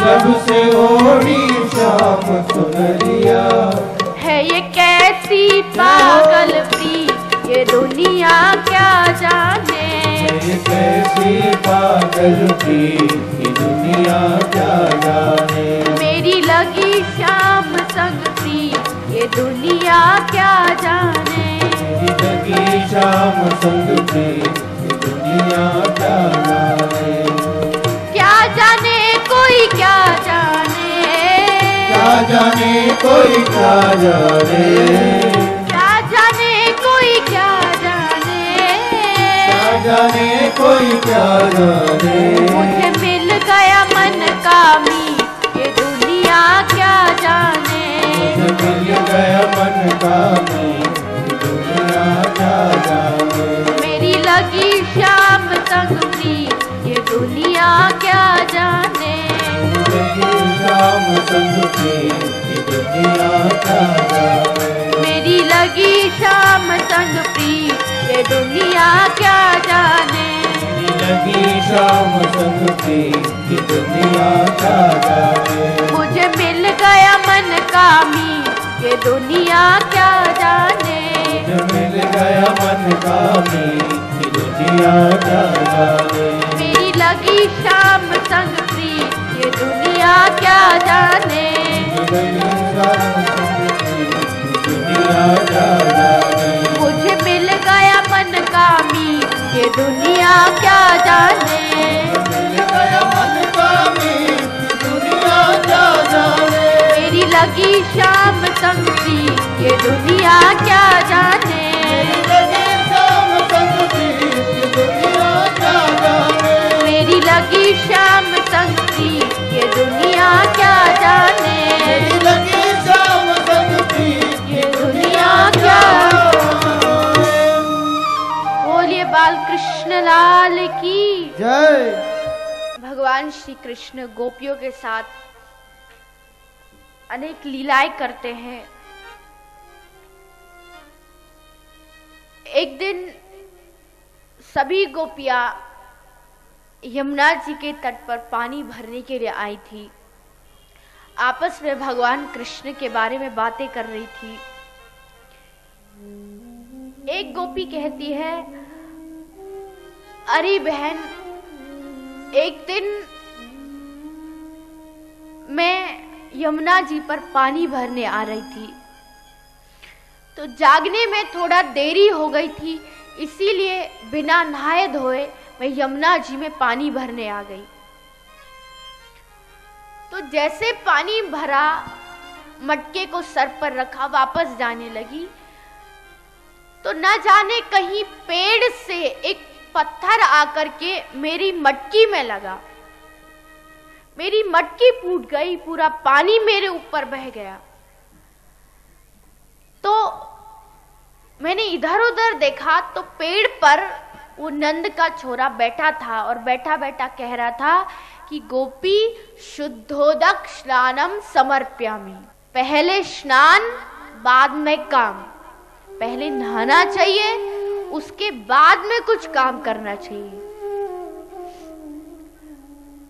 जब से ओढ़ी श्याम सुनरिया। है ये कैसी पागल प्रीत ये दुनिया क्या जाने। ये कैसी पागल प्रीत ये दुनिया क्या जाने। मेरी लगी श्याम संग प्रीत ये दुनिया क्या जाने। मेरी लगी श्याम संग प्रीत ये दुनिया क्या जाने। क्या जाने कोई क्या जाने। क्या जाने कोई क्या जाने। क्या जाने कोई क्या जाने। क्या जाने कोई क्या जाने। मुझे मिल गया मन का मीत ये दुनिया क्या जाने। मुझे मिल गया मन का मीत ये दुनिया क्या जाने। मेरी लगी श्याम संग प्रीत ये दुनिया क्या जाने। श्याम संग प्रीत ये दुनिया क्या जाने। मेरी लगी श्याम संग प्रीत ये दुनिया क्या जाने। मेरी लगी श्याम संग प्रीत ये दुनिया क्या जाने। मुझे मिल गया मन का मीत ये दुनिया क्या जाने। मुझे मिल गया मन का मीत ये दुनिया क्या जाने। मेरी लगी श्याम संग प्रीत ये दुनिया क्या जाने। दुनिया क्या जाने। मुझे मिल गया मन का मीत ये दुनिया क्या जाने। मिल गया मन का मीत दुनिया क्या जाने। मेरी लगी श्याम संग प्रीत ये दुनिया क्या जाने। लगी श्याम संग प्रीत ये दुनिया क्या जाने। मेरी लगी श्याम संग प्रीत ये दुनिया क्या जाने। लगी श्याम संग प्रीत ये दुनिया क्या। बोलिए बाल कृष्ण लाल की जय। भगवान श्री कृष्ण गोपियों के साथ अनेक लीलाएं करते हैं। एक दिन सभी गोपियां यमुना जी के तट पर पानी भरने के लिए आई थी। आपस में भगवान कृष्ण के बारे में बातें कर रही थी। एक गोपी कहती है, अरे बहन, एक दिन मैं यमुना जी पर पानी भरने आ रही थी तो जागने में थोड़ा देरी हो गई थी, इसीलिए बिना नहाए धोए मैं यमुना जी में पानी भरने आ गई। तो जैसे पानी भरा, मटके को सर पर रखा, वापस जाने लगी तो न जाने कहीं पेड़ से एक पत्थर आकर के मेरी मटकी में लगा। मेरी मटकी फूट गई, पूरा पानी मेरे ऊपर बह गया। तो मैंने इधर उधर देखा तो पेड़ पर वो नंद का छोरा बैठा था और बैठा बैठा कह रहा था कि गोपी शुद्धोदक स्नानम समर्प्यामि। पहले स्नान बाद में काम। पहले नहाना चाहिए, उसके बाद में कुछ काम करना चाहिए।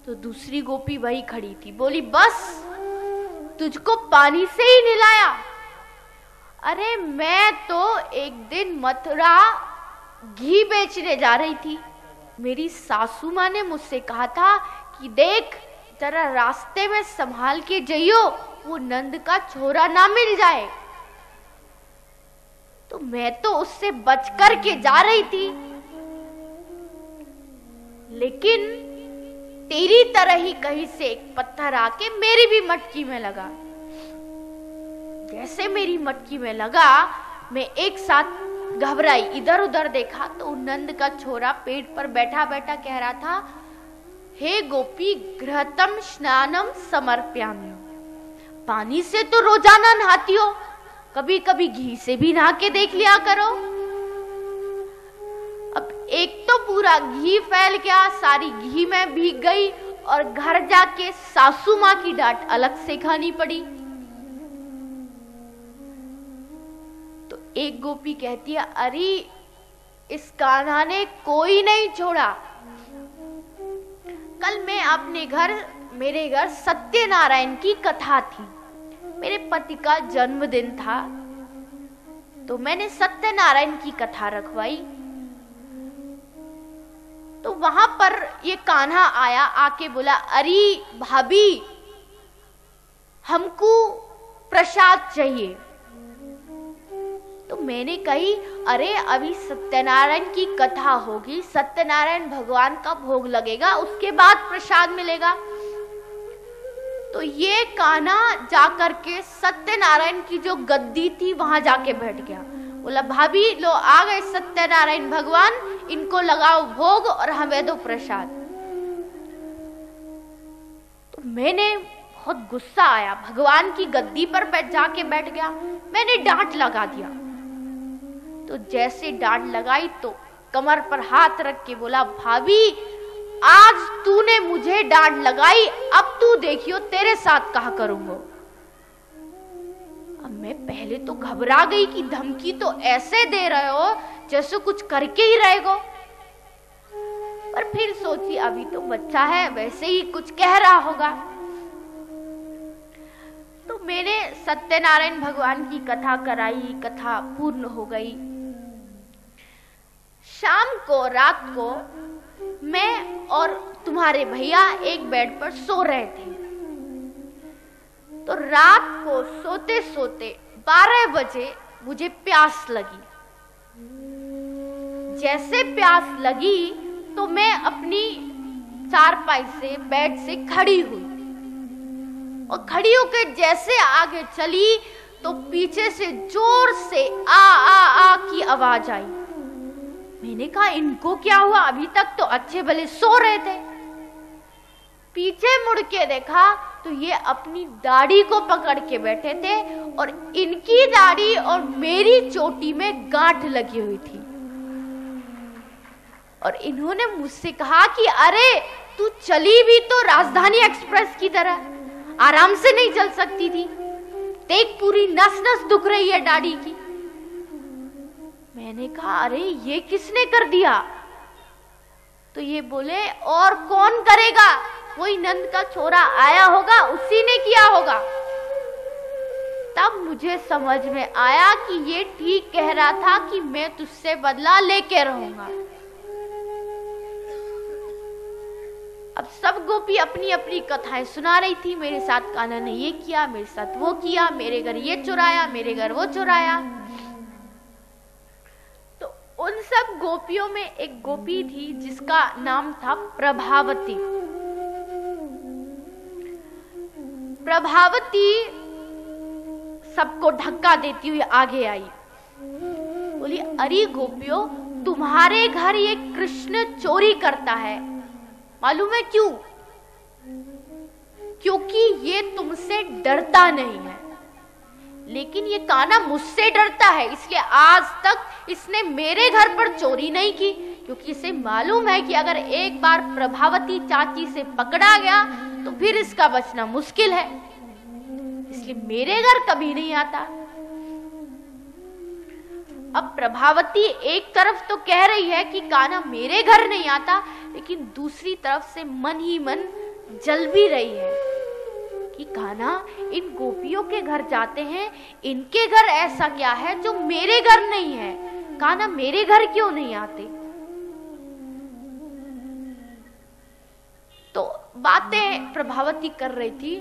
तो दूसरी गोपी वही खड़ी थी, बोली बस तुझको पानी से ही नहलाया। अरे मैं तो एक दिन मथुरा घी बेचने जा रही थी। मेरी सासू माँ ने मुझसे कहा था कि देख जरा रास्ते में संभाल के जाइयो, वो नंद का छोरा ना मिल जाए। तो मैं तो उससे बच कर के जा रही थी, लेकिन तेरी तरह ही कहीं से एक पत्थर आके मेरी भी मटकी में लगा। जैसे मेरी मटकी में लगा, मैं एक साथ घबराई, इधर उधर देखा तो नंद का छोरा पेड़ पर बैठा बैठा कह रहा था, हे गोपी घृतम स्नानम समर्प्यामि। पानी से तो रोजाना नहाती हो, कभी कभी घी से भी नहा के देख लिया करो। अब एक तो पूरा घी फैल गया, सारी घी में भीग गई और घर जाके सासू माँ की डांट अलग से खानी पड़ी। तो एक गोपी कहती है, अरे इस कान्हा ने कोई नहीं छोड़ा। कल मैं अपने घर मेरे घर सत्यनारायण की कथा थी। मेरे पति का जन्मदिन था, तो मैंने सत्यनारायण की कथा रखवाई। तो वहां पर ये कान्हा आया, आके बोला, अरे भाभी हमको प्रसाद चाहिए। तो मैंने कही, अरे अभी सत्यनारायण की कथा होगी, सत्यनारायण भगवान का भोग लगेगा, उसके बाद प्रसाद मिलेगा। तो ये कान्हा जाकर के सत्यनारायण की जो गद्दी थी वहां जाके बैठ गया। बोला, भाभी लो आ गए सत्यनारायण भगवान, इनको लगाओ भोग और हमें दो प्रसाद। तो मैंने बहुत गुस्सा आया, भगवान की गद्दी पर जाके बैठ गया। मैंने डांट लगा दिया। तो जैसे डांट लगाई तो कमर पर हाथ रख के बोला, भाभी आज तूने मुझे डांट लगाई, अब तू देखियो तेरे साथ कहा करूंगा। अब मैं पहले तो घबरा गई कि धमकी तो ऐसे दे रहे हो जैसे कुछ करके ही रहेगो, पर फिर सोची अभी तो बच्चा है, वैसे ही कुछ कह रहा होगा। तो मैंने सत्यनारायण भगवान की कथा कराई, कथा पूर्ण हो गई। शाम को, रात को मैं और तुम्हारे भैया एक बेड पर सो रहे थे। तो रात को सोते सोते 12 बजे मुझे प्यास लगी। जैसे प्यास लगी तो मैं अपनी चारपाई से, बेड से खड़ी हुई और खड़ी होकर जैसे आगे चली तो पीछे से जोर से आ की आवाज आई। मैंने कहा, इनको क्या हुआ? अभी तक तो अच्छे भले सो रहे थे। पीछे मुड़ के देखा तो ये अपनी दाढ़ी को पकड़ के बैठे थे और इनकी दाढ़ी और मेरी चोटी में गांठ लगी हुई थी। और इन्होंने मुझसे कहा कि अरे तू चली भी तो राजधानी एक्सप्रेस की तरह, आराम से नहीं चल सकती थी, देख पूरी नस नस दुख रही है दाढ़ी की। मैंने कहा, अरे ये किसने कर दिया? तो ये बोले, और कौन करेगा, कोई नंद का छोरा आया होगा, उसी ने किया होगा। तब मुझे समझ में आया कि ये ठीक कह रहा था कि मैं तुझसे बदला लेके रहूंगा। अब सब गोपी अपनी अपनी कथाएं सुना रही थी। मेरे साथ कान्हा ने ये किया, मेरे साथ वो किया, मेरे घर ये चुराया, मेरे घर वो चुराया। तो उन सब गोपियों में एक गोपी थी जिसका नाम था प्रभावती। प्रभावती सबको धक्का देती हुई आगे आई, बोली, अरे गोपियों, तुम्हारे घर ये कृष्ण चोरी करता है, मालूम है क्यों? क्योंकि ये तुमसे डरता नहीं है, लेकिन ये कान्हा मुझसे डरता है, इसलिए आज तक इसने मेरे घर पर चोरी नहीं की, क्योंकि इसे मालूम है कि अगर एक बार प्रभावती चाची से पकड़ा गया तो फिर इसका बचना मुश्किल है, इसलिए मेरे घर कभी नहीं आता। अब प्रभावती एक तरफ तो कह रही है कि कान्हा मेरे घर नहीं आता, लेकिन दूसरी तरफ से मन ही मन जल भी रही है कि कान्हा इन गोपियों के घर जाते हैं, इनके घर ऐसा क्या है जो मेरे घर नहीं है, कान्हा मेरे घर क्यों नहीं आते? तो बातें प्रभावती कर रही थी।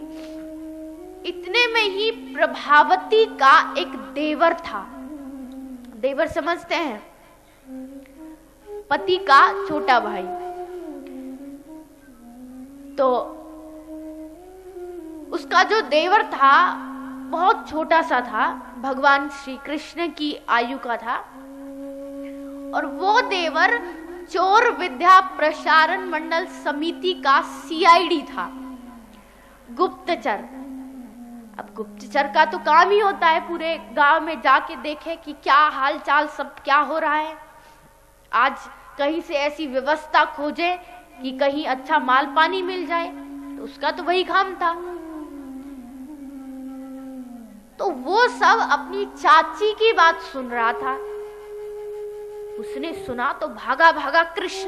इतने में ही प्रभावती का एक देवर था। देवर समझते हैं? पति का छोटा भाई। तो उसका जो देवर था बहुत छोटा सा था, भगवान श्री कृष्ण की आयु का था, और वो देवर चोर विद्या प्रसारण मंडल समिति का सीआईडी था, गुप्तचर। अब गुप्तचर का तो काम ही होता है पूरे गांव में जाके देखे कि क्या हाल चाल, सब क्या हो रहा है, आज कहीं से ऐसी व्यवस्था खोजे कि कहीं अच्छा माल पानी मिल जाए, तो उसका तो वही काम था। तो वो सब अपनी चाची की बात सुन रहा था। उसने सुना तो भागा भागा कृष्ण